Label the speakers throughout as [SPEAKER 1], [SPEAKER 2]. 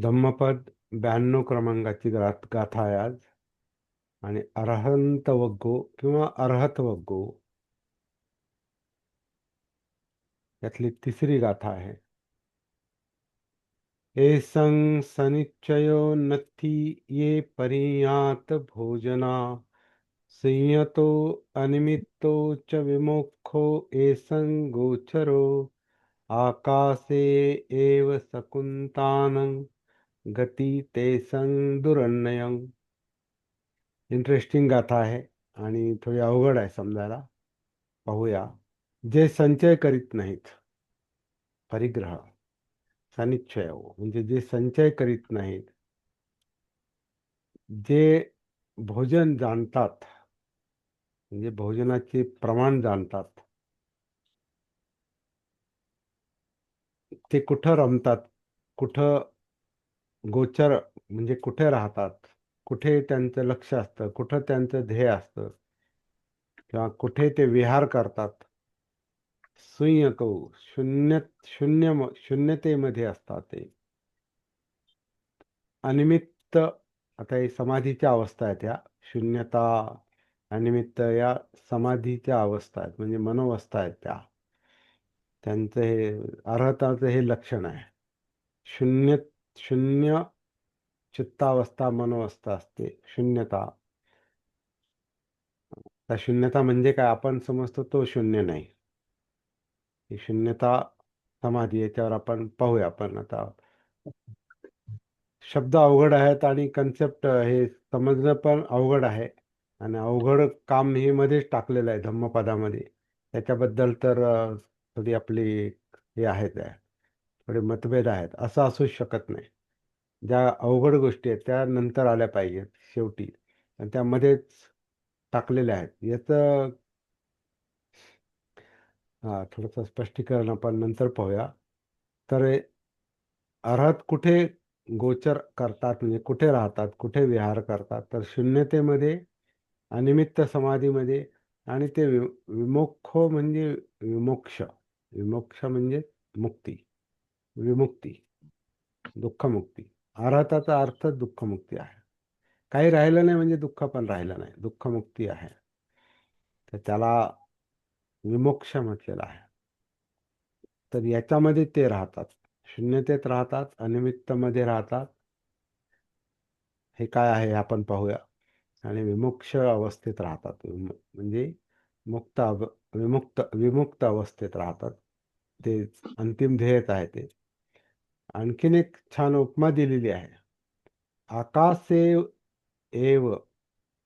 [SPEAKER 1] धम्मपद 92 क्रमांकाची गाथा आहे आज. आणि अरहंत वग्गो किंवा अर्हत वग्गो यातली तिसरी गाथा आहे. एसं सनिच्चयो नत्थी ये परियात भोजना संयतो अनिमित्तो च विमोक्षो एसं गोचरो आकाशे एव सकुंतानं गती तेसं दुरन्नयं. इंटरेस्टिंग गाथा आहे आणि थोडी अवघड आहे समजायला. पाहूया. जे संचय करीत नाहीत, परिग्रह, सनिच्छय म्हणजे जे संचय करीत नाहीत, जे भोजन जाणतात म्हणजे भोजनाचे प्रमाण जाणतात, ते कुठं रमतात, कुठं गोचर म्हणजे कुठे राहतात, कुठे त्यांचं लक्ष असतं, कुठं त्यांचं ध्येय असतं, किंवा कुठे ते विहार करतात. शून्यतो शून्यतेमध्ये असतात ते. अनिमित्त, आता हे समाधीच्या अवस्था आहेत या. शून्यता, अनिमित्त या समाधीच्या अवस्था आहेत म्हणजे मनोवस्था आहेत त्या. त्यांचं हे अर्हताचं हे लक्षण आहे. शून्य शून्य चित्तावस्था मनोवस्था असते शून्यता. त्या शून्यता म्हणजे काय आपण समजतो तो शून्य नाही. ही शून्यता समाधी याच्यावर आपण पाहूया. आपण आता शब्द अवघड आहेत आणि कन्सेप्ट हे समजणं पण अवघड आहे. आणि अवघड काम हे मध्येच टाकलेलं आहे धम्मपदामध्ये. त्याच्याबद्दल तर थोडी आपली हे आहेत थोडे मतभेद आहेत. असं असूच शकत नाही. ज्या अवघड गोष्टी आहेत त्या नंतर आल्या पाहिजेत शेवटी, आणि त्यामध्येच टाकलेल्या आहेत. याचं थोडंसं स्पष्टीकरण आपण नंतर पाहूया. तर अर्हत कुठे गोचर करतात म्हणजे कुठे राहतात, कुठे विहार करतात, तर शून्यतेमध्ये, अनिमित्त समाधीमध्ये. आणि ते विमोक्षो म्हणजे विमोक्ष. विमोक्ष म्हणजे मुक्ती, विमुक्ती, दुःखमुक्ती. अर्हताचा अर्थ दुःखमुक्ती आहे. काही राहिलं नाही म्हणजे दुःख पण राहिलं नाही, दुःखमुक्ती आहे. तर त्याला विमोक्ष म्हटलेलं आहे. तर याच्यामध्ये ते राहतात, शून्यतेत राहतात, अनिमित्तमध्ये राहतात. हे काय आहे हे आपण पाहूया. आणि विमुक्ष अवस्थेत राहतात, म्हणजे विमुक्त विमुक्त अवस्थेत राहतात. ते अंतिम ध्येयच आहे ते. आणखीन एक छान उपमा दिलेली आहे. आकाशे एव,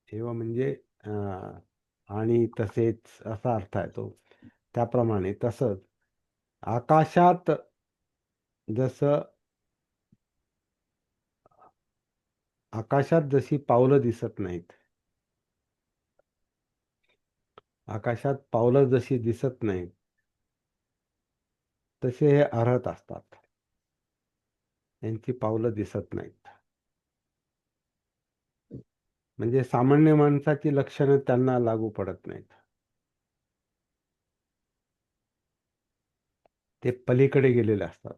[SPEAKER 1] एव म्हणजे आणि तसेच असा अर्थ आहे तो. त्याप्रमाणे तसंच आकाशात जसं, आकाशात जशी पावलं दिसत नाहीत, आकाशात पावलं जशी दिसत नाहीत, तसे हे अर्हत असतात. यांची पावलं दिसत नाहीत. म्हणजे सामान्य माणसाची लक्षणं त्यांना लागू पडत नाहीत. ते पलीकडे गेलेले असतात.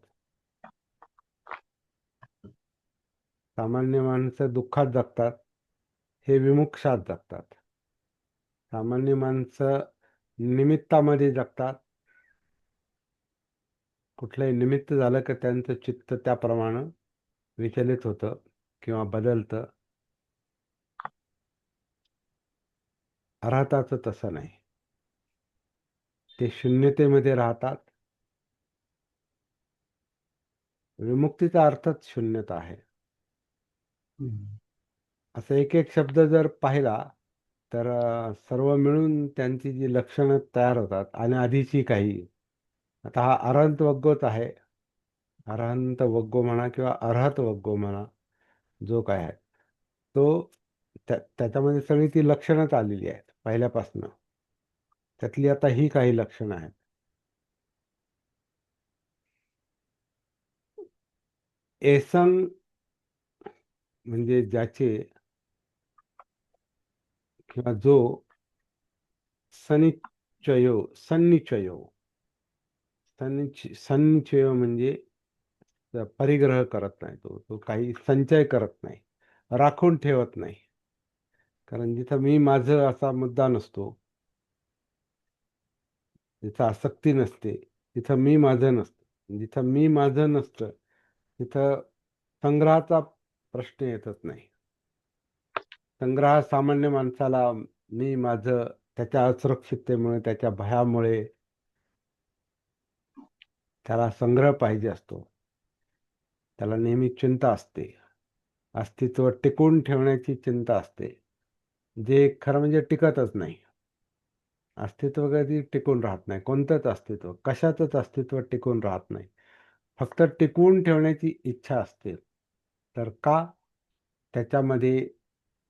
[SPEAKER 1] सामान्य माणसं दुःखात जगतात, हे विमुक्षात जगतात. सामान्य माणसं निमित्तामध्ये जगतात. कुठलंही निमित्त झालं की त्यांचं चित्त त्याप्रमाणे विचलित होतं किंवा बदलतं. अर्हताचं तसं नाही. ते शून्यतेमध्ये राहतात. विमुक्तीचा अर्थच शून्यता आहे. असं एक एक शब्द जर पाहिला तर सर्व मिळून त्यांची जी लक्षणं तयार होतात. आणि आधीची काही, आता हा अरहंत वग्गोच आहे. अरहंत वग्गो म्हणा किंवा अर्हत वग्गो म्हणा, जो काय आहे तो, त्याच्यामध्ये सगळी ती लक्षणच आलेली आहेत पहिल्यापासून. त्यातली आता ही काही लक्षणं आहेत. एसंग म्हणजे ज्याचे किंवा जो, सनिचयो, सन्निचयो, सन्निचयो म्हणजे परिग्रह करत नाही, तो तो काही संचय करत नाही, राखून ठेवत नाही. कारण जिथं मी माझं असा मुद्दा नसतो, जिथं आसक्ती नसते, तिथं मी माझं नसतं. जिथं मी माझं नसतं तिथं संग्रहाचा प्रश्न येतच नाही. संग्रह सामान्य माणसाला मी माझं त्याच्या असुरक्षिततेमुळे, त्याच्या भयामुळे त्याला संग्रह पाहिजे असतो. त्याला नेहमी चिंता असते. अस्तित्व टिकवून ठेवण्याची चिंता असते. जे खरं म्हणजे टिकतच नाही. अस्तित्व कधी टिकून राहत नाही. कोणतंच अस्तित्व, कशाचंच अस्तित्व टिकून राहत नाही. फक्त टिकवून ठेवण्याची इच्छा असते. तर का? त्याच्यामध्ये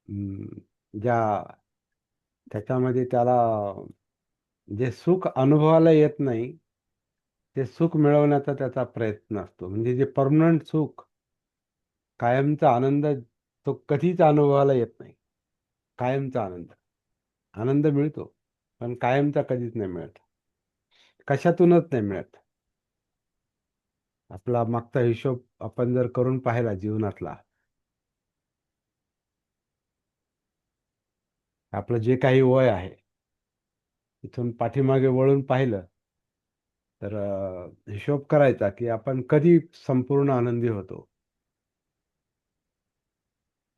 [SPEAKER 1] अं, ज्या त्याच्यामध्ये त्याला जे सुख अनुभवायला येत नाही, ते सुख मिळवण्याचा त्याचा प्रयत्न असतो. म्हणजे जे परमनंट सुख, कायमचा आनंद, तो कधीच अनुभवायला येत नाही. कायमचा आनंद. आनंद मिळतो, पण कायमचा कधीच नाही मिळत. कशातूनच नाही मिळत. आपला मागचा हिशोब आपण जर करून पाहिला जीवनातला, आपलं जे काही वय आहे, इथून पाठीमागे वळून पाहिलं, तर हिशोब करायचा की आपण कधी संपूर्ण आनंदी होतो.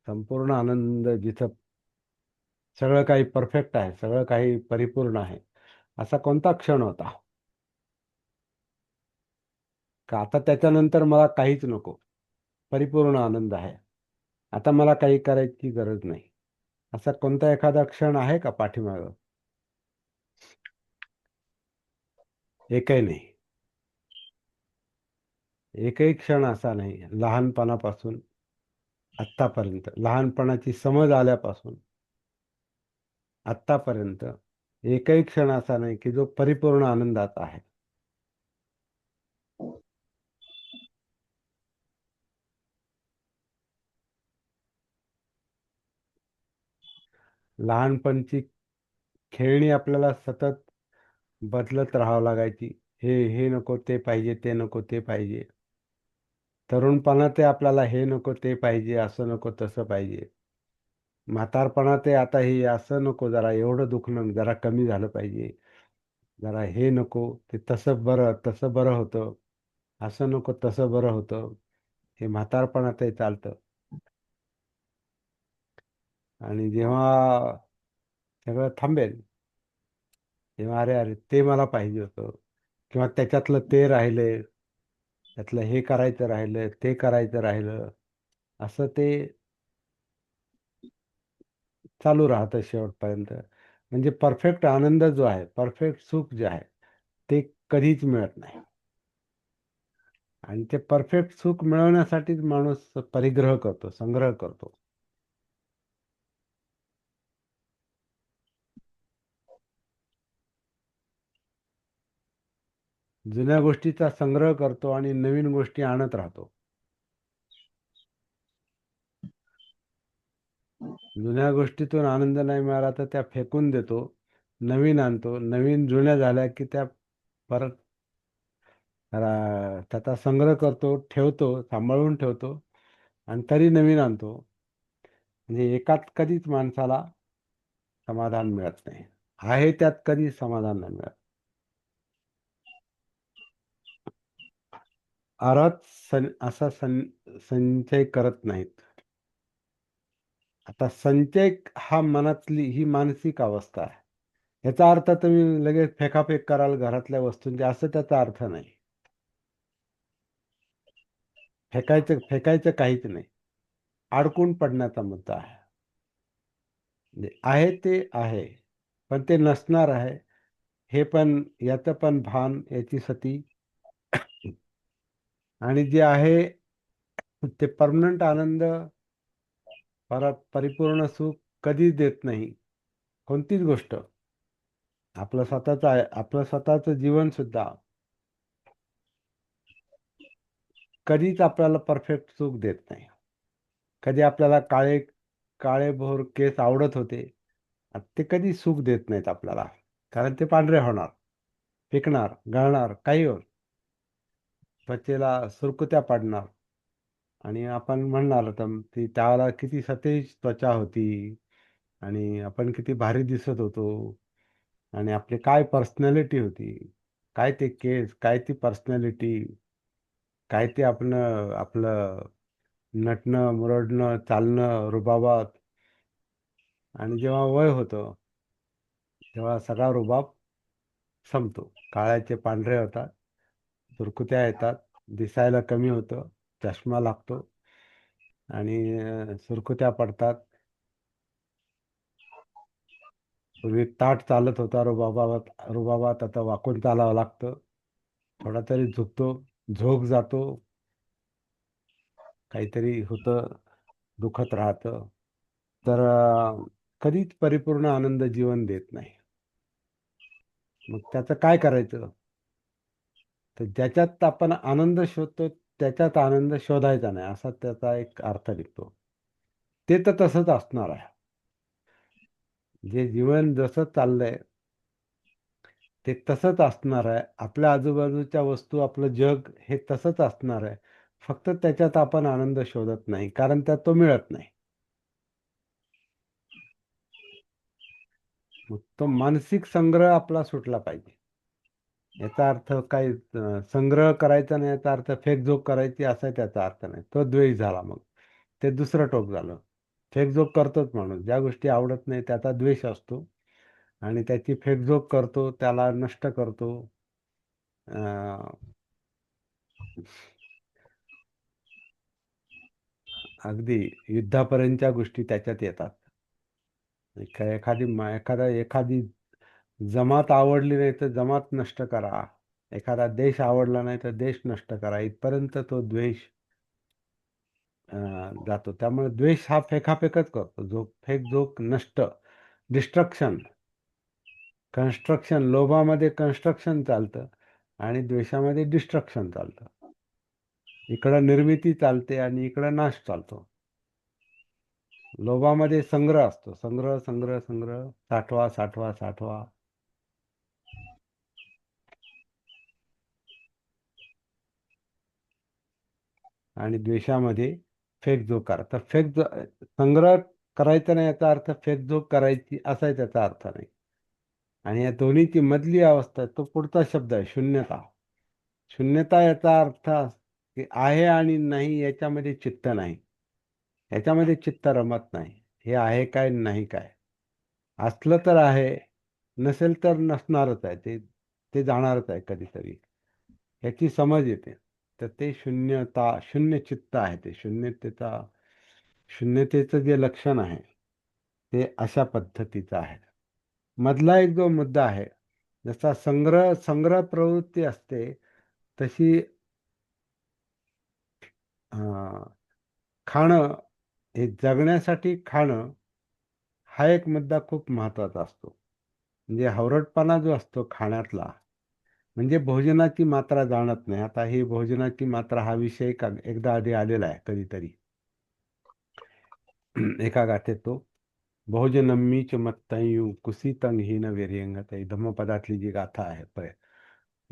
[SPEAKER 1] संपूर्ण आनंद जिथं सगळं काही परफेक्ट आहे, सगळं काही परिपूर्ण आहे, असा कोणता क्षण होता का आता त्याच्यानंतर मला काहीच नको, परिपूर्ण आनंद आहे, आता मला काही करायची गरज नाही, असा कोणता एखादा क्षण आहे का पाठीमागं? एकही नाही. एकही क्षण असा नाही, लहानपणापासून आत्तापर्यंत, लहानपणाची समज आल्यापासून आत्तापर्यंत एकही क्षण असा नाही की जो परिपूर्ण आनंदात आहे. लहानपणची खेळणी आपल्याला सतत बदलत राहावं लागायची. हे नको ते पाहिजे, ते नको ते पाहिजे. तरुणपणात ते आपल्याला हे नको ते पाहिजे, असं नको तसं पाहिजे. म्हातारपणात ते आता हे असं नको, जरा एवढं दुखणं जरा कमी झालं पाहिजे. जरा हे नको, ते तसं बरं, तसं बरं होतं. असं नको तसं बरं होतं. हे म्हातारपणातही चालतं. आणि जेव्हा सगळं थांबेल, तेव्हा अरे अरे ते मला पाहिजे होतं, किंवा त्याच्यातलं ते राहिले, त्यातलं हे करायचं राहिलं, ते करायचं राहिलं, असं ते चालू राहतं शेवटपर्यंत. म्हणजे परफेक्ट आनंद जो आहे, परफेक्ट सुख जे आहे, ते कधीच मिळत नाही. आणि ते परफेक्ट सुख मिळवण्यासाठीच माणूस परिग्रह करतो, संग्रह करतो. जुन्या गोष्टीचा संग्रह करतो आणि नवीन गोष्टी आणत राहतो. जुन्या गोष्टीतून आनंद नाही मिळाला तर त्या फेकून देतो, नवीन आणतो. नवीन जुन्या झाल्या की त्या परत त्याचा संग्रह करतो, ठेवतो, सांभाळून ठेवतो आणि तरी नवीन आणतो. म्हणजे एकात कधीच माणसाला समाधान मिळत नाही. आहे त्यात कधी समाधान नाही मिळत. अर्थात असा संचय करत नाहीत. आता संचय हा मनातली ही मानसिक अवस्था आहे. याचा अर्थ तुम्ही लगेच फेकाफेक कराल घरातल्या वस्तूंची, असं त्याचा अर्थ नाही. फेकायचं फेकायचं काहीच नाही. अडकून पडण्याचा मुद्दा आहे. म्हणजे आहे ते आहे, पण ते नसणार आहे, हे पण, याचं पण भान, याची सती. आणि जे आहे ते परमनंट आनंद, परत परिपूर्ण सुख कधीच देत नाही. कोणतीच गोष्ट. आपलं स्वतःचं आहे, आपलं स्वतःचं जीवन सुद्धा कधीच आपल्याला परफेक्ट सुख देत नाही. कधी आपल्याला काळे काळेभोर केस आवडत होते, ते कधी सुख देत नाहीत आपल्याला. कारण ते पांढरे होणार, पिकणार, गळणार, काही होईल. त्वचेला सुरकुत्या पडणार आणि आपण म्हणणार तर ती त्यावेळेला किती सतेज त्वचा होती आणि आपण किती भारी दिसत होतो आणि आपली काय पर्सनॅलिटी होती, काय ते केस, काय ती पर्सनॅलिटी, काय ते आपण आपलं नटणं मुरडणं चालणं रुबाबात. आणि जेव्हा वय होतं तेव्हा सगळा रुबाब संपतो. काळ्याचे पांढरे होतात, सुरकुत्या येतात, दिसायला कमी होतं, चष्मा लागतो आणि सुरकुत्या पडतात. पूर्वी ताठ चालत होता रुबाबात रुबाबात, आता वाकून चालावं लागतं. थोडा तरी झुकतो, झोक जातो, काहीतरी होतं, दुखत राहतं. तर कधीच परिपूर्ण आनंद जीवन देत नाही. मग त्याचं काय करायचं? तर ज्याच्यात आपण आनंद शोधतो त्याच्यात आनंद शोधायचा नाही, असा त्याचा एक अर्थ निघतो. ते तर तसंच असणार आहे. जे जीवन जसं चाललंय ते तसंच असणार आहे. आपल्या आजूबाजूच्या वस्तू, आपलं जग हे तसंच असणार आहे. फक्त त्याच्यात आपण आनंद शोधत नाही, कारण त्यात तो मिळत नाही. मग तो मानसिक संग्रह आपला सुटला पाहिजे. याचा अर्थ काय संग्रह करायचा नाही, याचा अर्थ फेकझोक करायची असा त्याचा अर्थ नाही. तो द्वेष झाला मग. ते दुसरं टोक झालं. फेकझोक करतोच माणूस. ज्या गोष्टी आवडत नाही त्याचा द्वेष असतो आणि त्याची फेकझोक करतो, त्याला नष्ट करतो. अं, अगदी युद्धापर्यंतच्या गोष्टी त्याच्यात येतात. एखादी जमात आवडली नाही तर जमात नष्ट करा. एखादा देश आवडला नाही तर देश नष्ट करा. इथपर्यंत तो द्वेष जातो. त्यामुळे द्वेष हा फेकाफेकच करतो. जो फेक नष्ट, डिस्ट्रक्शन, कन्स्ट्रक्शन. लोभामध्ये कन्स्ट्रक्शन चालतं आणि द्वेषामध्ये डिस्ट्रक्शन चालतं. इकडं निर्मिती चालते आणि इकडं नाश चालतो. लोभामध्ये संग्रह असतो. संग्रह संग्रह संग्रह, साठवा साठवा साठवा. आणि द्वेषामध्ये फेकझोक करा. तर संग्रह करायचा नाही याचा अर्थ फेकझोक करायची असाही त्याचा अर्थ नाही. आणि या दोन्हीची मधली अवस्था तो पुढचा शब्द आहे शून्यता. शून्यता याचा अर्थ की आहे आणि नाही याच्यामध्ये चित्त नाही. याच्यामध्ये चित्त रमत नाही. हे आहे काय नाही काय. असलं तर आहे, नसेल तर नसणारच आहे. ते ते जाणारच आहे कधीतरी. याची समज येते. तर ते शून्यता, शून्य चित्त आहे. ते शून्यतेचं जे लक्षण आहे ते अशा पद्धतीचं आहे. मधला एक जो मुद्दा आहे, जसा संग्रह संग्रह प्रवृत्ती असते तशी अं, खाणं, हे जगण्यासाठी खाणं हा एक मुद्दा खूप महत्वाचा असतो. म्हणजे हवरटपणा जो असतो खाण्यातला, म्हणजे भोजनाची मात्रा जाणत नाही. आता ही भोजनाची मात्रा हा विषय एकदा आधी आलेला आहे कधीतरी. एका गाथेत तो भोजनम मीच मत्तयू कुसितं हीन वीर्यंगत, धम्मपदातली जी गाथा आहे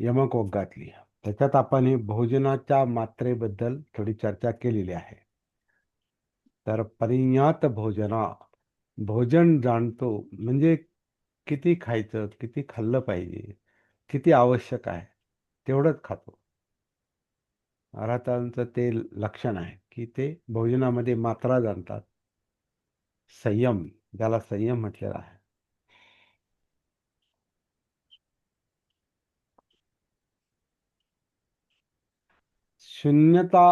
[SPEAKER 1] यमकोगातली, त्याच्यात आपण ही भोजनाच्या मात्रेबद्दल थोडी चर्चा केलेली आहे. तर परिज्ञात भोजना, भोजन जाणतो म्हणजे किती खायचं, किती खाल्लं पाहिजे, किती आवश्यक आहे तेवढंच खातो. अर्थांचं ते लक्षण आहे की ते भोजनामध्ये मात्रा जाणतात. संयम, ज्याला संयम म्हटलेला आहे. शून्यता,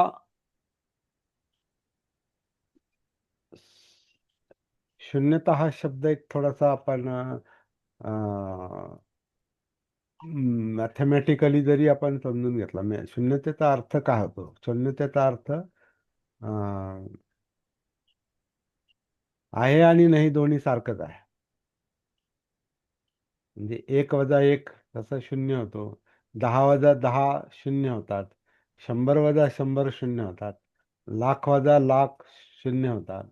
[SPEAKER 1] शून्यता हा शब्द एक थोडासा आपण मॅथमॅटिकली जरी आपण समजून घेतला, शून्यतेचा अर्थ काय होतो? शून्यतेचा अर्थ आहे आणि नाही दोन्ही सारखंच आहे. म्हणजे 1 - 1 तसं शून्य होतो. 10 - 10 शून्य होतात. 100 - 100 शून्य होतात. 1,00,000 - 1,00,000 शून्य होतात.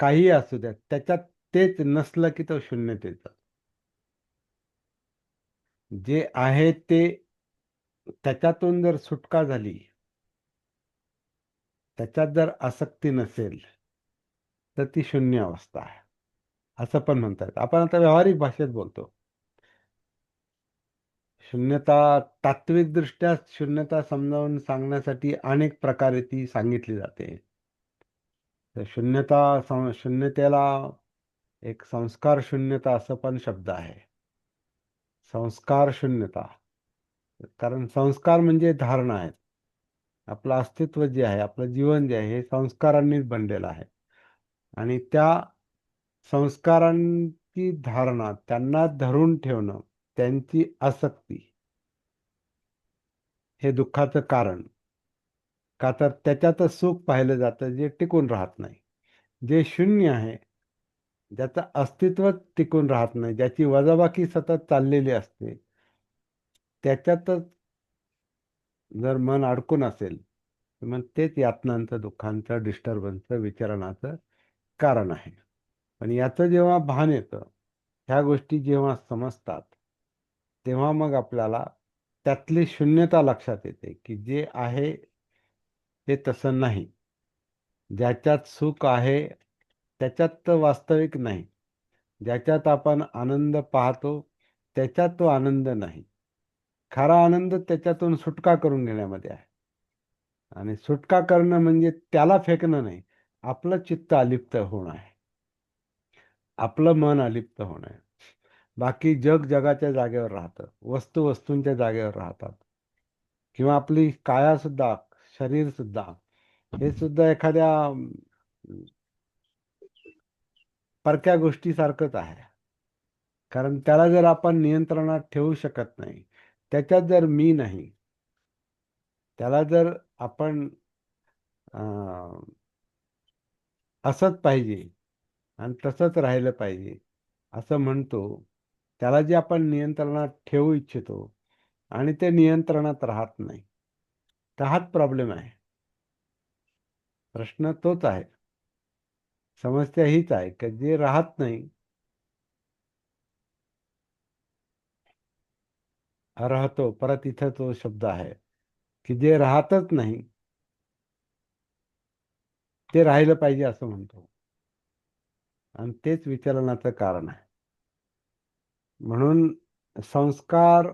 [SPEAKER 1] काही असू द्या, त्याच्यात तेच नसलं की तो शून्यतेचं. जे आहे ते त्याच्यातून जर सुटका झाली, त्याच्यात जर आसक्ती नसेल, तर ती शून्य अवस्था आहे असं पण म्हणतात. आपण आता व्यावहारिक भाषेत बोलतो. शून्यता, तात्विक दृष्ट्या शून्यता समजावून सांगण्यासाठी अनेक प्रकारे ती सांगितली जाते. तर शून्यतेला एक संस्कार शून्यता असं पण शब्द आहे. संस्कार शून्यता, कारण संस्कार म्हणजे धारणा आहेत. आपलं अस्तित्व जे आहे, आपलं जीवन जे आहे, हे संस्कारांनीच बनलेलं आहे. आणि त्या संस्कारांची धारणा, त्यांना धरून ठेवणं, त्यांची आसक्ती, हे दुःखाचं कारण. का तर त्याच्यातच सुख पाहिलं जातं जे टिकून राहत नाही. जे शून्य आहे, ज्याचं अस्तित्व टिकून राहत नाही, ज्याची वजाबाकी सतत चाललेली असते, त्याच्यातच जर मन अडकून असेल, तर मग तेच यातनांचं, दुःखांचं, डिस्टर्बन्सचं, विचरणाचं कारण आहे. पण याचं जेव्हा भान येतं, ह्या गोष्टी जेव्हा समजतात, तेव्हा मग आपल्याला त्यातली शून्यता लक्षात येते, की जे आहे ते तसं नाही. ज्याच्यात सुख आहे, त्याच्यात तर वास्तविक नाही. ज्याच्यात आपण आनंद पाहतो, त्याच्यात तो आनंद नाही. खरा आनंद त्याच्यातून सुटका करून घेण्यामध्ये आहे. आणि सुटका करणं म्हणजे त्याला फेकणं नाही, आपलं चित्त अलिप्त होणं आहे, आपलं मन अलिप्त होणं आहे. बाकी जग जगाच्या जागेवर राहतं, वस्तू वस्तूंच्या जागेवर राहतात. किंवा आपली काया सुद्धा, शरीर सुद्धा, हे सुद्धा एखाद्या परक्या गोष्टीसारखंच आहे. कारण त्याला जर आपण नियंत्रणात ठेवू शकत नाही, त्याच्यात जर मी नाही, त्याला जर आपण असंच पाहिजे आणि तसंच राहिलं पाहिजे असं म्हणतो, त्याला जे आपण नियंत्रणात ठेवू इच्छितो आणि ते नियंत्रणात राहत नाही, तर हाच प्रॉब्लेम आहे. प्रश्न तोच आहे. समस्या हीच आहे की जे राहत नाही, राहतो, परत इथं तो शब्द आहे की जे राहतच नाही ते राहिलं पाहिजे असं म्हणतो. आणि तेच विचलनाचं कारण आहे. म्हणून संस्कार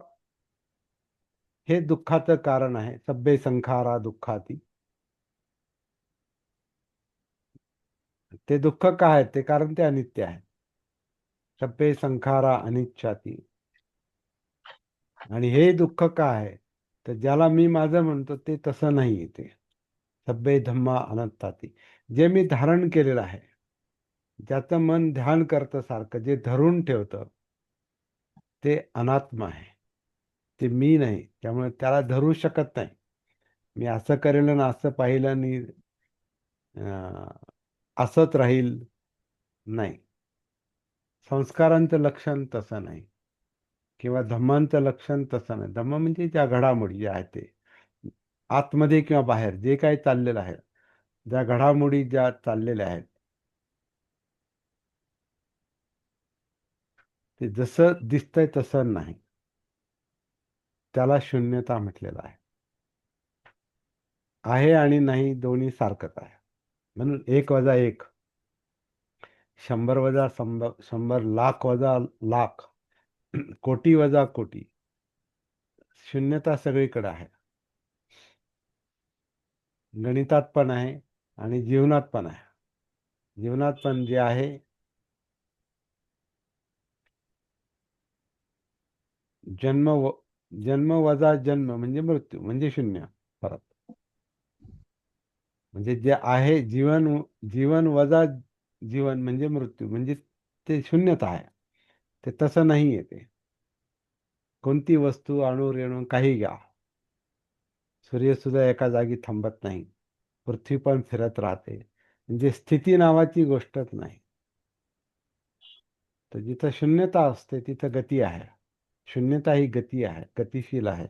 [SPEAKER 1] हे दुःखाचं कारण आहे. सब्बे संखारा दुःखाती. ते दुःख काय आहे? ते कारण ते अनित्य आहे. सब्बे संखारा अनिच्छाती. आणि हे दुःख काय आहे? तर ज्याला मी माझं म्हणतो ते तसं नाही ते. सब्बे धम्मा अनंताती. जे मी धारण केलेलं आहे, ज्याचं मन ध्यान करतं सारखं, जे धरून ठेवतं, ते अनात्मा आहे. ते मी नाही. त्यामुळे त्याला धरू शकत नाही. मी असं करेल आणि असं पाहिलं आणि असंच राहील, नाही. संस्कारांचं लक्षण तसं नाही, किंवा धम्मांचं लक्षण तसं नाही. धम्म म्हणजे ज्या घडामोडी ज्या आहेत ते आतमध्ये किंवा बाहेर जे काही चाललेलं आहे, ज्या घडामोडी ज्या चाललेल्या आहेत, ते जसं दिसतंय तसं नाही. त्याला शून्यता म्हटलेलं आहे. आहे आणि नाही दोन्ही सारखंच आहे. म्हणून 1 - 1, 100 - 100, 100 लाख - लाख, कोटी - कोटी, शून्यता सगळीकडे आहे. गणितात पण आहे आणि जीवनात पण आहे. जीवनात पण जे आहे, जन्म जन्म वजा जन्म म्हणजे मृत्यू म्हणजे शून्य. परत म्हणजे जे आहे जीवन, जीवन वजा जीवन म्हणजे मृत्यू, म्हणजे ते शून्यता आहे. ते तसं नाही आहे. ते कोणती वस्तू, अणू, रेणू काही घ्या, सूर्य सुद्धा एका जागी थांबत नाही, पृथ्वी पण फिरत राहते. म्हणजे स्थिती नावाची गोष्टच नाही. तर जिथं शून्यता असते तिथं गती आहे. शून्यता ही गती आहे, गतिशील आहे,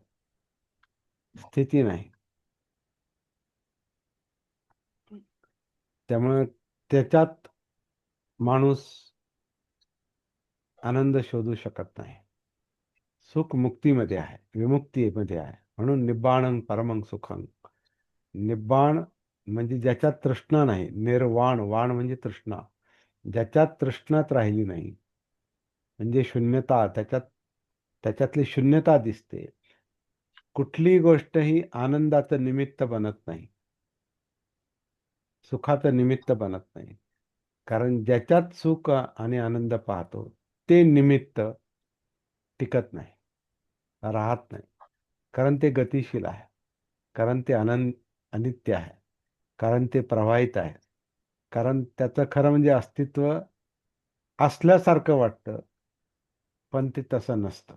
[SPEAKER 1] स्थिती नाही. त्यामुळे त्याच्यात माणूस आनंद शोधू शकत नाही. सुख मुक्तीमध्ये आहे, विमुक्तीमध्ये आहे. म्हणून निब्बाणं परमं सुखं. निब्बाण म्हणजे ज्याच्यात तृष्णा नाही. निर्वाण, वाण म्हणजे तृष्णा. ज्याच्यात तृष्णाच राहिली नाही, म्हणजे शून्यता, त्याच्यातली शून्यता दिसते. कुठली गोष्ट ही आनंदाचं निमित्त बनत नाही, सुखाचं निमित्त बनत नाही. कारण ज्याच्यात सुख आणि आनंद पाहतो ते निमित्त टिकत नाही, राहत नाही. कारण ते गतिशील आहे, कारण ते अनित्य आहे, कारण ते प्रवाहित आहे, कारण त्याचं खरं म्हणजे अस्तित्व असल्यासारखं वाटतं, पण ते तसं नसतं.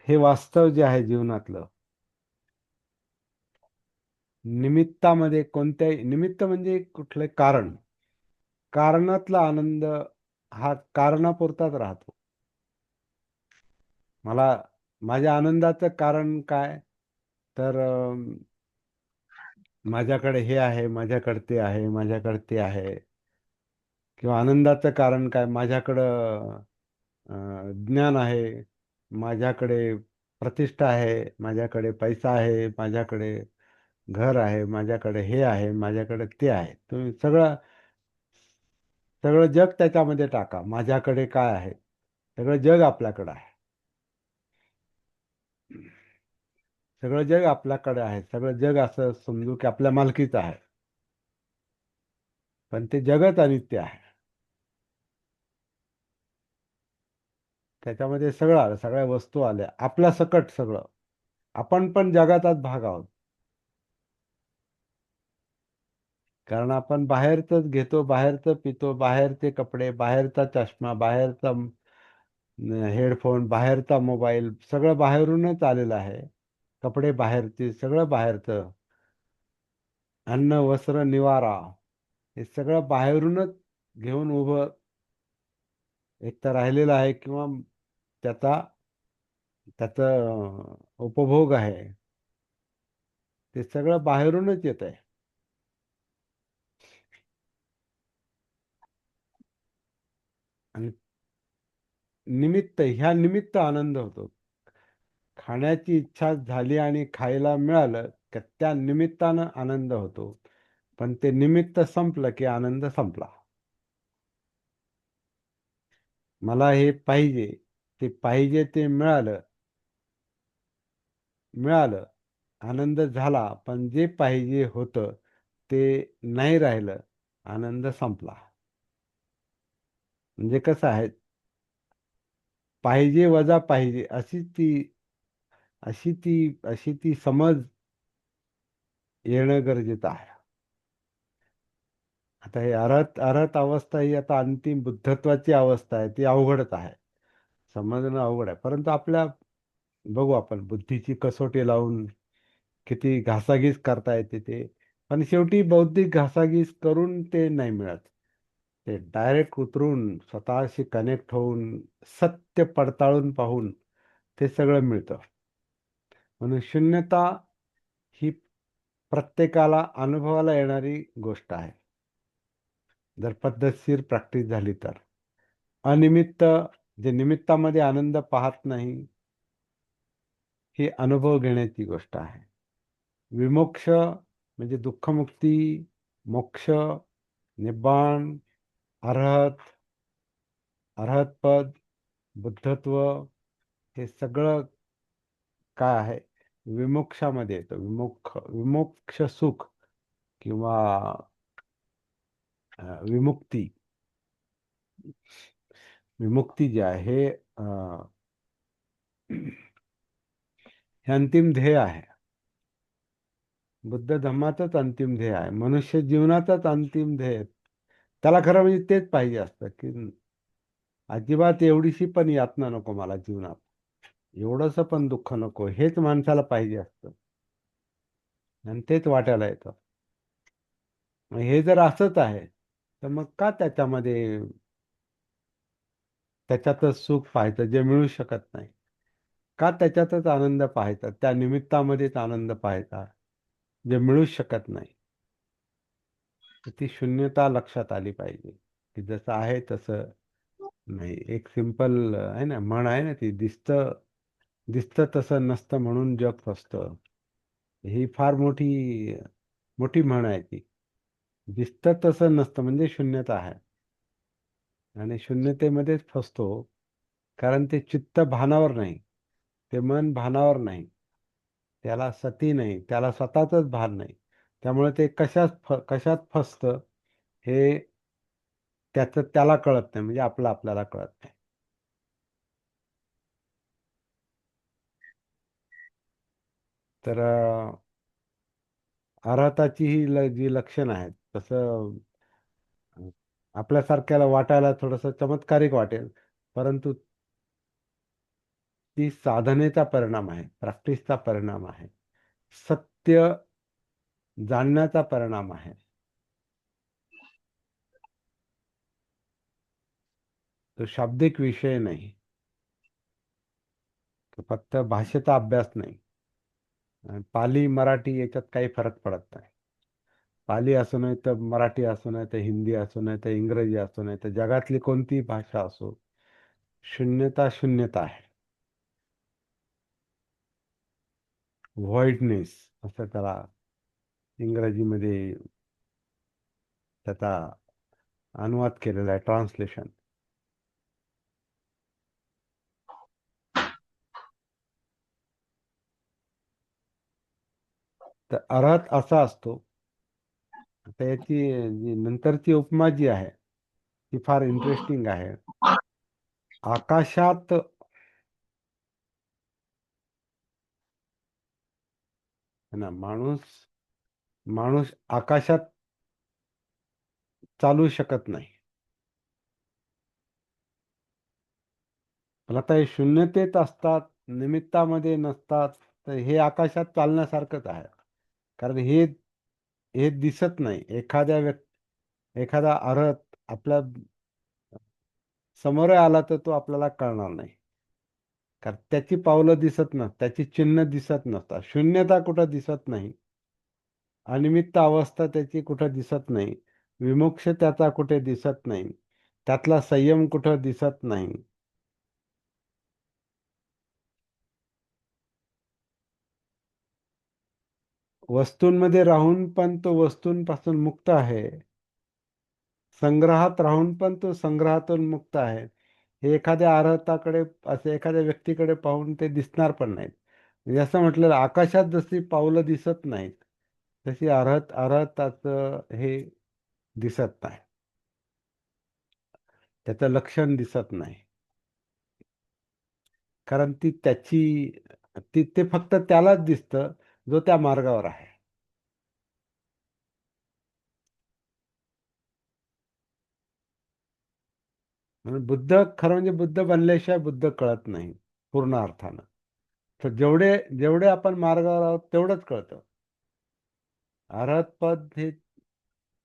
[SPEAKER 1] हे वास्तव जे आहे जीवनातलं, निमित्तामध्ये कोणत्याही निमित्त म्हणजे कुठलं कारण, कारणातला आनंद हा कारणापुरताच राहतो. मला माझ्या आनंदाचं कारण काय, तर माझ्याकडे हे आहे, माझ्याकडे ते आहे, माझ्याकडे ते आहे. किंवा आनंदाचं कारण काय, माझ्याकडं ज्ञान आहे, माझ्याकडे प्रतिष्ठा आहे, माझ्याकडे पैसा आहे, माझ्याकडे घर आहे, माझ्याकडे हे आहे, माझ्याकडे ते आहे. तुम्ही सगळं सगळं जग त्याच्यामध्ये टाका. माझ्याकडे काय आहे, सगळं जग आपल्याकडे आहे. सगळं जग आपल्याकडे आहे. सगळं जग असं समजू की आपल्या मालकीचं आहे. पण ते जगच अनित्य आहे. त्याच्यामध्ये सगळं आलं, सगळ्या वस्तू आल्या आपल्या सकट सगळं. आपण पण जगाचाच भाग आहोत. कारण आपण बाहेरच घेतो, बाहेरचं पितो, बाहेरचे कपडे, बाहेरचा चष्मा, बाहेरचा हेडफोन, बाहेरचा मोबाईल, सगळं बाहेरूनच आलेलं आहे. कपडे बाहेरचे, सगळं बाहेरचं. अन्न, वस्त्र, निवारा, हे सगळं बाहेरूनच घेऊन उभं एक तर राहिलेलं आहे, किंवा त्याचा त्याचा उपभोग आहे. ते सगळं बाहेरूनच येत आहे. आणि ह्या निमित्त आनंद होतो. खाण्याची इच्छा झाली आणि खायला मिळालं की त्या निमित्तानं आनंद होतो. पण ते निमित्त संपलं की आनंद संपला. मला हे पाहिजे, ते पाहिजे ते मिळालं, मिळालं, आनंद झाला. पण जे पाहिजे होतं ते नाही राहिलं, आनंद संपला. म्हणजे कसं आहे, पाहिजे वजा पाहिजे अशी ती समज येणं गरजेचं आहे. आता हे अर्हत अर्हत अवस्था ही आता अंतिम बुद्धत्वाची अवस्था आहे, ती अवघडच आहे. समजणं अवघड आहे, परंतु आपल्या बघू आपण बुद्धीची कसोटी लावून किती घासाघीस करता येते ते. पण शेवटी बौद्धिक घासाघीस करून ते नाही मिळत. ते डायरेक्ट उतरून स्वतःशी कनेक्ट होऊन सत्य पडताळून पाहून ते सगळं मिळतं. म्हणून शून्यता ही प्रत्येकाला अनुभवाला येणारी गोष्ट आहे, जर पद्धतशीर प्रॅक्टिस झाली तर. अनिमित्त, जे निमित्तामध्ये आनंद पाहत नाही, ही अनुभव घेण्याची गोष्ट आहे. विमोक्ष म्हणजे दुःखमुक्ती, मोक्ष, निब्बाण, अर्हत, अर्हतपद, बुद्धत्व, हे सगळं काय आहे, विमोक्षामध्ये येतं. विमोक्ष सुख किंवा विमुक्ती. विमुक्ती जी आहे हे हे अंतिम ध्येय आहे. बुद्ध धम्माचंच अंतिम ध्येय आहे, मनुष्य जीवनाचाच अंतिम ध्येय. त्याला खरं म्हणजे तेच पाहिजे असतं की अजिबात एवढीशी पण यातना नको मला जीवनात, एवढंसं पण दुःख नको, हेच माणसाला पाहिजे असतं. आणि तेच वाटायला येतं. मग हे जर असंच आहे, तर मग का त्याच्यातच सुख पाहायचं जे मिळू शकत नाही? का त्याच्यातच आनंद पाहायचा, त्या निमित्तामध्येच आनंद पाहायचा जे मिळूच शकत नाही? तर ती शून्यता लक्षात आली पाहिजे, की जसं आहे तसं नाही, एक सिंपल आहे ना, म्हण आहे ना, ती दिसतं दिसतं तसं नसतं म्हणून जग फसतं. ही फार मोठी मोठी म्हण आहे ती. दिसतं तसं नसतं म्हणजे शून्यता आहे, आणि शून्यतेमध्येच फसतो. कारण ते चित्त भानावर नाही, ते मन भानावर नाही, त्याला सती नाही, त्याला स्वतःच भान नाही. त्यामुळे ते कशात फसतं हे त्याला कळत नाही, म्हणजे आपल्याला कळत नाही. तर अर्हताची जी लक्षण आहेत, तसं आपल्यासारख्याला वाटायला थोडंसं चमत्कारिक वाटेल, परंतु ती साधनेचा परिणाम आहे, प्रॅक्टिसचा परिणाम आहे, सत्य जाणण्याचा परिणाम आहे. तो शाब्दिक विषय नाही, तो फक्त भाषेचा अभ्यास नाही. आणि पाली मराठी याच्यात काही फरक पडत नाही. पाली असू नये तर मराठी असू नये तर हिंदी असू नये तर इंग्रजी असू नये तर जगातली कोणतीही भाषा असो, शून्यता शून्यता आहे. व्हॉइडनेस असं त्याला इंग्रजीमध्ये त्याचा अनुवाद केलेला आहे, ट्रान्सलेशन. तर अर्थ असा असतो. आता याची जी नंतरची उपमा जी आहे ती फार इंटरेस्टिंग आहे. आकाशात है ना, माणूस माणूस आकाशात चालू शकत नाही. पण आता हे शून्यतेत असतात, निमित्तामध्ये नसतात, तर हे आकाशात चालण्यासारखंच आहे. कारण हे दिसत नाही. एखादा अर्थ आपल्या समोर आला तर तो आपल्याला कळणार नाही. कारण त्याची पावलं दिसत नसतात, त्याची चिन्ह दिसत नसतात, शून्यता कुठं दिसत नाही, अनिमित्त अवस्था त्याची कुठं दिसत नाही, विमोक्ष त्याचा कुठे दिसत नाही, त्यातला संयम कुठं दिसत नाही. वस्तूंमध्ये राहून पण तो वस्तूंपासून मुक्त आहे, संग्रहात राहून पण तो संग्रहातून मुक्त आहे. हे एखाद्या अर्थाकडे, असे एखाद्या व्यक्तीकडे पाहून ते दिसणार पण नाहीत. म्हणजे असं म्हटलं, आकाशात जशी पावलं दिसत नाहीत तशी अर्थाचं हे दिसत नाही, त्याचं लक्षण दिसत नाही. कारण ते फक्त त्यालाच दिसतं जो त्या मार्गावर आहे. म्हणून खरं म्हणजे बुद्ध बनल्याशिवाय बुद्ध कळत नाही पूर्ण अर्थानं. तर जेवढे जेवढे आपण मार्गावर आहोत तेवढंच कळतं. अरहत पद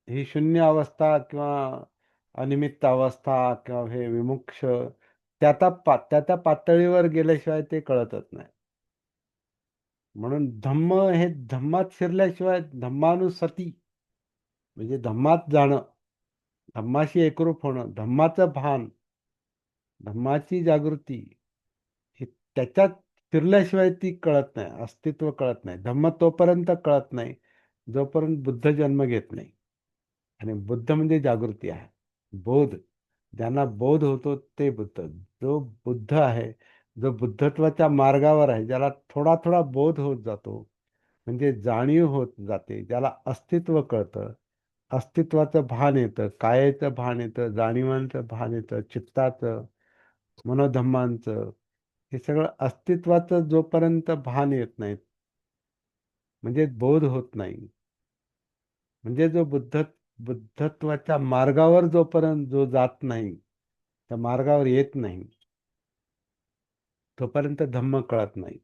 [SPEAKER 1] ही शून्य अवस्था किंवा अनिमित्त अवस्था किंवा हे विमुक्ष त्या त्या पातळीवर गेल्याशिवाय ते कळतच नाही. म्हणून हे धम्मात शिरल्याशिवाय, धम्मानुसती म्हणजे धम्मात जाणं, धम्माशी एकरूप होणं, धम्माचं भान, धम्माची जागृती, हे त्याच्यात शिरल्याशिवाय ती कळत नाही, अस्तित्व कळत नाही. धम्म तोपर्यंत कळत नाही जोपर्यंत बुद्ध जन्म घेत नाही. आणि बुद्ध म्हणजे जागृती आहे, बोध. ज्यांना बोध होतो ते बुद्ध. जो बुद्ध आहे, जो बुद्धत्वाच्या मार्गावर आहे, ज्याला थोडा थोडा बोध होत जातो, म्हणजे जाणीव होत जाते, ज्याला अस्तित्व कळतं, अस्तित्वाचं भान येतं, कायेचं भान येतं, जाणीवांचं भान येतं, चित्ताचं, मनोधम्मांचं, हे सगळं अस्तित्वाचं जोपर्यंत भान येत नाही, म्हणजे बोध होत नाही, म्हणजे बुद्धत्वाच्या मार्गावर जोपर्यंत जात नाही, त्या मार्गावर येत नाही, तोपर्यंत धम्म कळत नाही.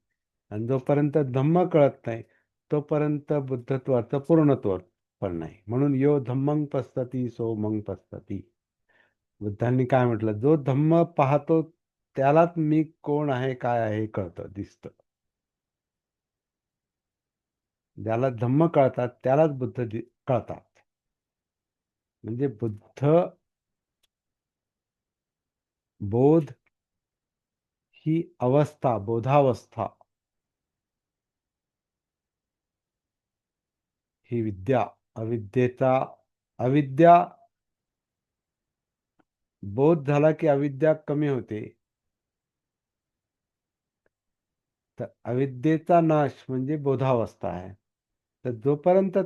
[SPEAKER 1] आणि जोपर्यंत धम्म कळत नाही तोपर्यंत बुद्धत्वाचं पूर्णत्व पण नाही. म्हणून यो धम्मं पස්සती सो मग पස්සती. बुद्धांनी काय म्हटलं, जो धम्म पाहतो त्यालाच मी कोण आहे काय आहे कळतं, दिसतं. ज्याला धम्म कळतात त्यालाच कळतात. म्हणजे बुद्ध बोध ही अवस्था, बोधावस्था, ही विद्या. अविद्येचा अविद्या बोध झाला की अविद्या कमी होते. तर अविद्येचा नाश म्हणजे बोधावस्था आहे. तर जोपर्यंत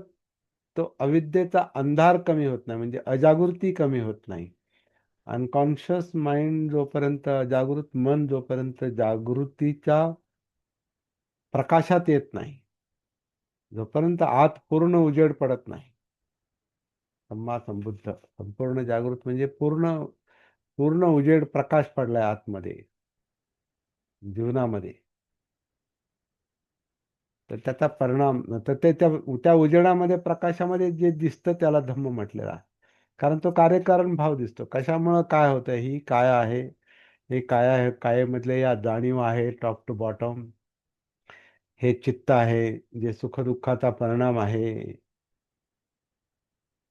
[SPEAKER 1] तो अविद्येचा अंधार कमी होत नाही, म्हणजे अजागृती कमी होत नाही, अनकॉन्शियस माइंड जोपर्यंत, जागृत मन जोपर्यंत जागृतीच्या प्रकाशात येत नाही, जोपर्यंत आत पूर्ण उजेड पडत नाही, सम्मा संबुद्ध संपूर्ण जागृत म्हणजे पूर्ण पूर्ण उजेड प्रकाश पडलाय आतमध्ये, जीवनामध्ये, तर त्याचा परिणाम, तर ते त्या त्या उजेडामध्ये, प्रकाशामध्ये जे दिसतं त्याला धम्म म्हटलेलं आहे. कारण तो कार्यकारण भाव दिसतो. कशामुळं काय होतं, ही काय आहे, हे काय आहे, कायेमधले या जाणीव आहे, टॉप टू बॉटम. हे चित्त आहे, जे सुखदुःखाचा परिणाम आहे,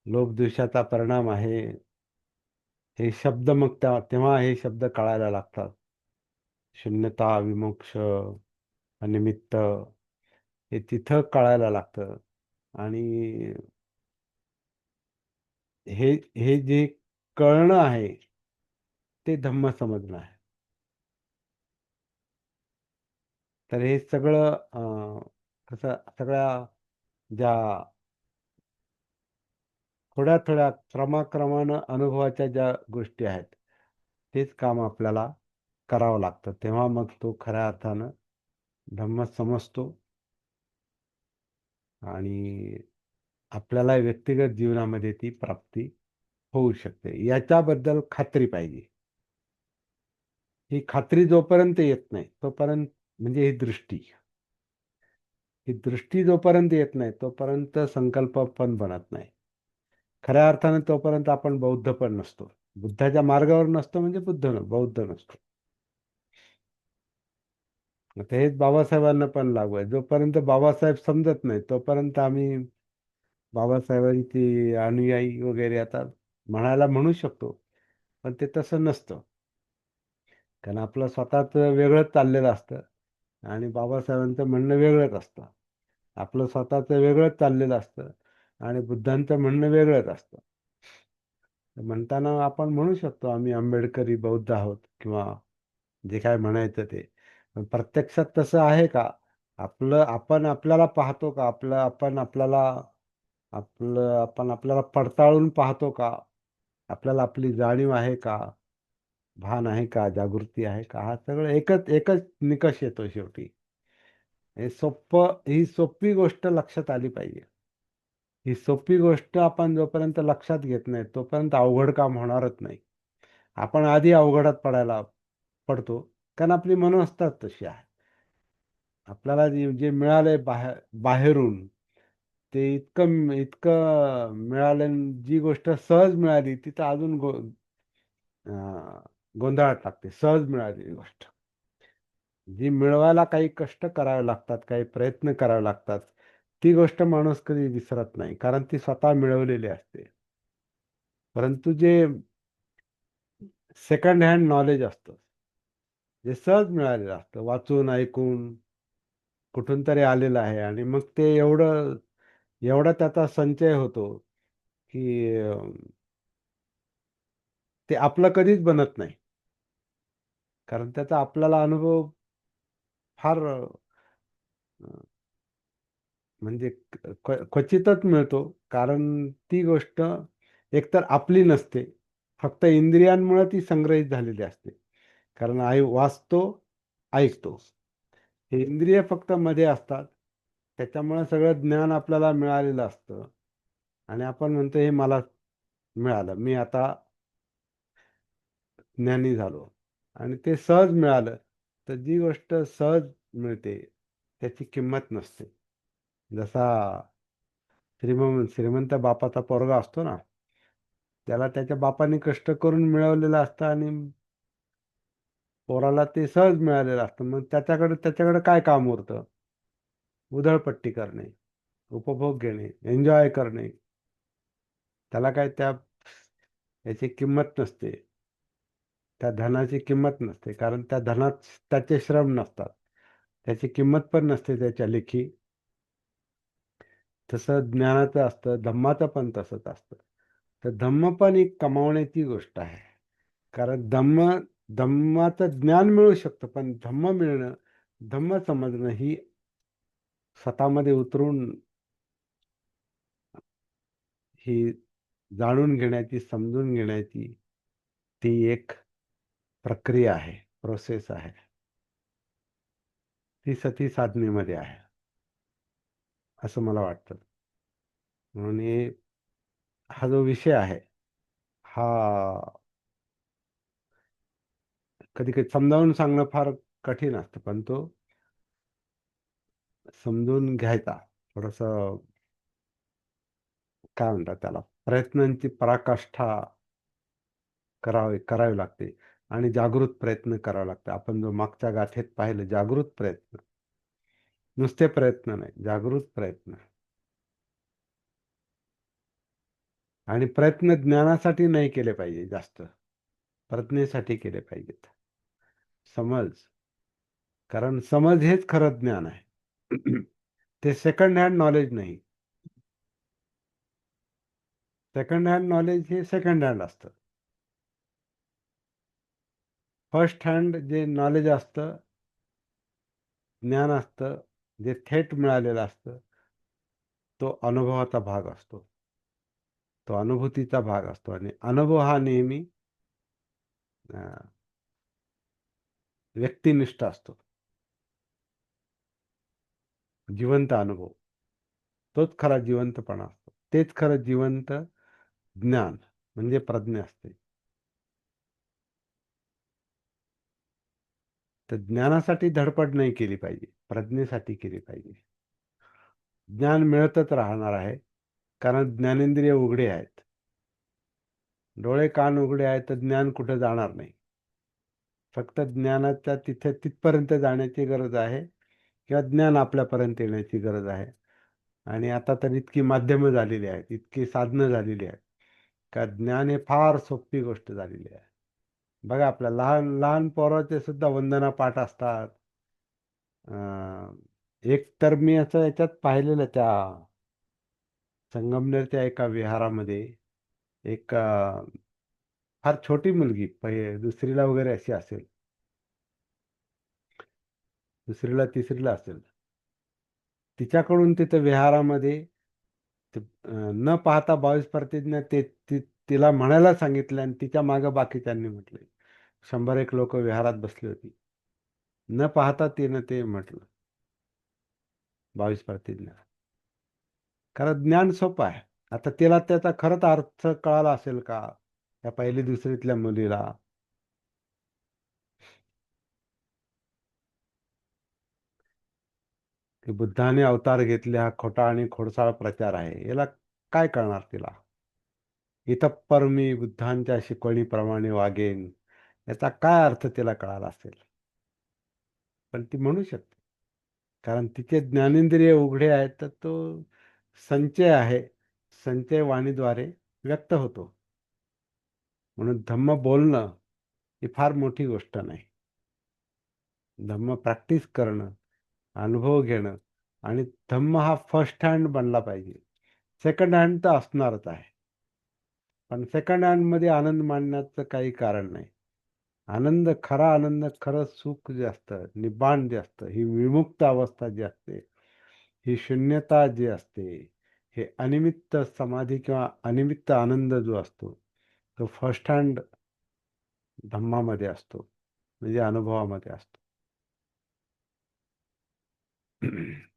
[SPEAKER 1] लोभद्वेषाचा परिणाम आहे. हे शब्द मग तेव्हा हे शब्द कळायला लागतात. शून्यता, विमोक्ष, अनिमित्त, हे तिथं कळायला लागतं. आणि हे हे जे कळणं आहे ते धम्म समजणं आहे. तर हे सगळं कसं, सगळ्या ज्या थोड्या थोड्या क्रमाक्रमानं अनुभवाच्या ज्या गोष्टी आहेत, तेच काम आपल्याला करावं लागतं. तेव्हा मग तो खऱ्या अर्थानं धम्म समजतो आणि आपल्याला व्यक्तिगत जीवनामध्ये ती प्राप्ती होऊ शकते. याच्याबद्दल खात्री पाहिजे. ही खात्री जोपर्यंत येत नाही तोपर्यंत, म्हणजे ही दृष्टी जोपर्यंत येत नाही तोपर्यंत संकल्प पण बनत नाही. खऱ्या अर्थाने तोपर्यंत आपण बौद्ध पण नसतो. बुद्धाच्या मार्गावर नसतो म्हणजे बौद्ध नसतो. आता हेच बाबासाहेबांना पण लागू आहे. जोपर्यंत बाबासाहेब समजत नाही तोपर्यंत आम्ही बाबासाहेबांची अनुयायी वगैरे आता म्हणायला म्हणू शकतो, पण ते तसं नसतं. कारण आपलं स्वतःच वेगळंच चाललेलं असतं आणि बाबासाहेबांचं म्हणणं वेगळंच असतं. आपलं स्वतःचं वेगळंच चाललेलं असतं आणि बुद्धांचं म्हणणं वेगळंच असतं. तर म्हणताना आपण म्हणू शकतो आम्ही आंबेडकरी बौद्ध आहोत, किंवा जे काय म्हणायचं ते. पण प्रत्यक्षात तसं आहे का? आपण आपल्याला पाहतो का? आपण आपल्याला पडताळून पाहतो का? आपल्याला आपली जाणीव आहे का? भान आहे का? जागृती आहे का? हा सगळं एकच एकच निकष येतो शेवटी. ही सोपी गोष्ट लक्षात आली पाहिजे. ही सोपी गोष्ट आपण जोपर्यंत लक्षात घेत नाही तोपर्यंत अवघड काम होणारच नाही. आपण आधी अवघडात पडतो, कारण आपली मनोवस्था तशी आहे. आपल्याला जे मिळालंय बाहेरून, ते इतकं इतकं मिळालं, जी गोष्ट सहज मिळाली तिथं अजून गोंधळात लागते. सहज मिळालेली गोष्ट, जी मिळवायला काही कष्ट करावे लागतात, काही प्रयत्न करावे लागतात, ती गोष्ट माणूस कधी विसरत नाही, कारण ती स्वतः मिळवलेली असते. परंतु जे सेकंड हँड नॉलेज असतं, जे सहज मिळालेलं असतं, वाचून ऐकून कुठून तरी आलेलं आहे, आणि मग ते एवढा त्याचा संचय होतो की ते आपलं कधीच बनत नाही, कारण त्याचा आपल्याला अनुभव फार म्हणजे क्वचितच मिळतो. कारण ती गोष्ट एकतर आपली नसते, फक्त इंद्रियांमुळे ती संग्रहित झालेली असते. कारण वाचतो, ऐकतो, हे इंद्रिय फक्त मध्ये असतात. त्याच्यामुळे सगळं ज्ञान आपल्याला मिळालेलं असतं आणि आपण म्हणतो हे मला मिळालं, मी आता ज्ञानी झालो. आणि ते सहज मिळालं, तर जी गोष्ट सहज मिळते त्याची किंमत नसते. जसा श्रीमंत बापाचा पोरगा असतो ना, त्याला त्याच्या बापाने कष्ट करून मिळवलेलं असतं आणि पोराला ते सहज मिळालेलं असतं. मग त्याच्याकडे काय काम उरतं? उधळपट्टी करणे, उपभोग घेणे, एन्जॉय करणे. त्याला काय याची किंमत नसते. त्या धनाची किंमत नसते, कारण त्या धनात त्याचे श्रम नसतात, त्याची किंमत पण नसते त्याच्या लेखी. तसं ज्ञानाचं असतं, धम्माचं पण तसंच असतं. तर धम्म पण एक कमावण्याची गोष्ट आहे. कारण धम्माचं ज्ञान मिळू शकतं, पण धम्म मिळणं, धम्म समजणं ही स्वतःमध्ये उतरून ही जाणून घेण्याची, समजून घेण्याची ती एक प्रक्रिया आहे, प्रोसेस आहे. ती सती साधनेमध्ये आहे, असं मला वाटतं. म्हणून हा जो विषय आहे, हा कधी कधी समजावून सांगणं फार कठीण असतं, पण तो समजून घ्यायचा. थोडस काय म्हणतात त्याला, प्रयत्नांची पराकाष्ठा करावी लागते, आणि जागृत प्रयत्न करावे लागते. आपण जो मागच्या गाथेत पाहिलं, जागृत प्रयत्न, नुसते प्रयत्न नाही, जागृत प्रयत्न. आणि प्रयत्न ज्ञानासाठी नाही केले पाहिजे, जास्त प्रज्ञेसाठी केले पाहिजेत. समज, कारण समज हेच खरं ज्ञान आहे. ते सेकंड हँड नॉलेज नाही. सेकंड हँड नॉलेज हे सेकंड हँड असतं. फर्स्ट हँड जे नॉलेज असतं, ज्ञान असतं, जे थेट मिळालेलं असतं, तो अनुभवाचा भाग असतो, तो अनुभूतीचा भाग असतो. आणि अनुभव हा नेहमी अं, व्यक्तिनिष्ठ असतो, जिवंत अनुभव. तोच खरा जिवंतपणा असतो, तेच खरं जिवंत ज्ञान म्हणजे प्रज्ञा असते. तर ज्ञानासाठी धडपड नाही केली पाहिजे, प्रज्ञेसाठी केली पाहिजे. ज्ञान मिळतच राहणार आहे, कारण ज्ञानेंद्रिय उघडे आहेत. डोळे कान उघडे आहेत, तर ज्ञान कुठे जाणार नाही. फक्त ज्ञानाच्या तिथपर्यंत जाण्याची गरज आहे, किंवा ज्ञान आपल्यापर्यंत येण्याची गरज आहे. आणि आता तर इतकी माध्यमं झालेली आहेत, इतकी साधनं झालेली आहेत, का ज्ञान हे फार सोपी गोष्ट झालेली आहे. बघा, आपल्या लहान लहान पोराचे सुद्धा वंदना पाठ असतात. एक तर मी असं याच्यात पाहिलेलं, त्या संगमनेरच्या एका विहारामध्ये एक फार छोटी मुलगी, दुसरीला वगैरे अशी असेल, दुसरीला तिसरीला असेल, तिच्याकडून तिथं विहारामध्ये न पाहता 22 प्रतिज्ञा तिला म्हणायला सांगितलं, आणि तिच्या मागे बाकीच्यांनी म्हटले. 100 एक लोक विहारात बसली होती. न पाहता तिनं ते म्हटलं, 22 प्रतिज्ञा. कारण ज्ञान सोपं आहे. आता तिला त्याचा खरंच अर्थ कळाला असेल का, त्या पहिली दुसरीतल्या मुलीला? की बुद्धाने अवतार घेतले, हा खोटा आणि खोडसाळ प्रचार आहे, याला काय कळणार तिला? इतप्पर मी बुद्धांच्या शिकवणीप्रमाणे वागेन, याचा काय अर्थ तिला कळाला असेल? पण ती म्हणू शकते, कारण तिचे ज्ञानेंद्रिय उघडे आहेत. तर तो संचय आहे, संचय वाणीद्वारे व्यक्त होतो. म्हणून धम्म बोलणं ही फार मोठी गोष्ट नाही. धम्म प्रॅक्टिस करणं, अनुभव घेणं. आणि धम्म हा फर्स्ट हँड बनला पाहिजे. सेकंड हँड तर असणारच आहे, पण सेकंड हँड मध्ये आनंद मानण्याचं काही कारण नाही. आनंद, खरा आनंद, खरं सुख जे असतं, निब्बाण जे असतं, ही विमुक्त अवस्था जी असते, ही शून्यता जी असते, हे अनिमित्त समाधी किंवा अनिमित्त आनंद जो असतो, तो फर्स्ट हँड धम्मामध्ये असतो, म्हणजे अनुभवामध्ये असतो.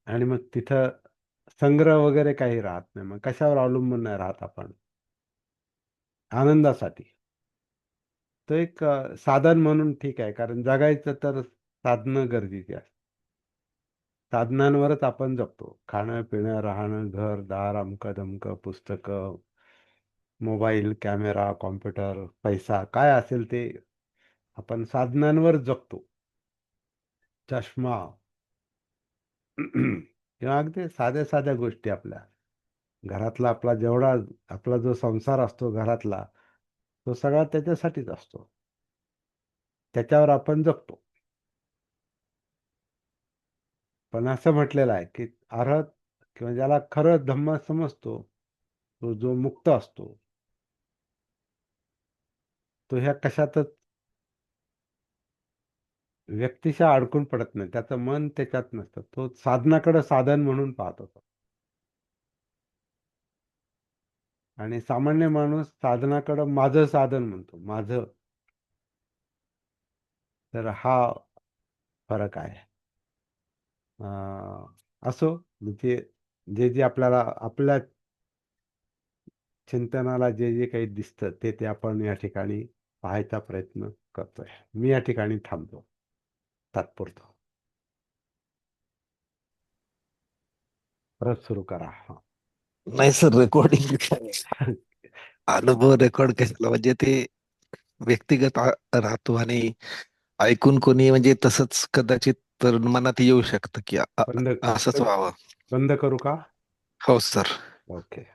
[SPEAKER 1] आणि मग तिथं संग्रह वगैरे काही राहत नाही. मग कशावर अवलंबून नाही राहत आपण, आनंदासाठी. तो एक साधन म्हणून ठीक आहे, कारण जगायचं तर साधनं गरजेची आहे. साधनांवरच आपण जगतो. खाणं पिणं, राहणं, घर दार, अमकं धमकं, पुस्तकं, मोबाईल, कॅमेरा, कॉम्प्युटर, पैसा, काय असेल ते आपण साधनांवर जगतो. चष्मा, किंवा अगदी साध्या साध्या गोष्टी आपल्या घरातला, आपला जो संसार असतो घरातला, तो सगळा त्याच्यासाठीच असतो. त्याच्यावर आपण जगतो. पण असं म्हटलेलं आहे की अर्हत किंवा ज्याला खरं धम्म समजतो, तो जो मुक्त असतो, तो ह्या कशातच व्यक्तिशः अडकून पडत नाही. त्याचं मन त्याच्यात नसतं. तो साधनाकडे साधन म्हणून पाहत होता. आणि सामान्य माणूस साधनाकडं माझं साधन म्हणतो. माझं. तर हा फरक आहे. असो, म्हणजे जे जे आपल्याला आपल्या चिंतनाला जे जे काही दिसतं ते ते आपण या ठिकाणी पाहायचा प्रयत्न करतोय. मी या ठिकाणी थांबतो तात्पुरतं. परत सुरू करा. हा.
[SPEAKER 2] नाही सर, रेकॉर्डिंग अनुभव रेकॉर्ड कशाला, म्हणजे ते व्यक्तिगत राहतो. आणि ऐकून कोणी म्हणजे तसंच कदाचित तर मनात येऊ शकतं की
[SPEAKER 1] बंद
[SPEAKER 2] असंच व्हावं.
[SPEAKER 1] बंद करू का?
[SPEAKER 2] हो सर.
[SPEAKER 1] ओके.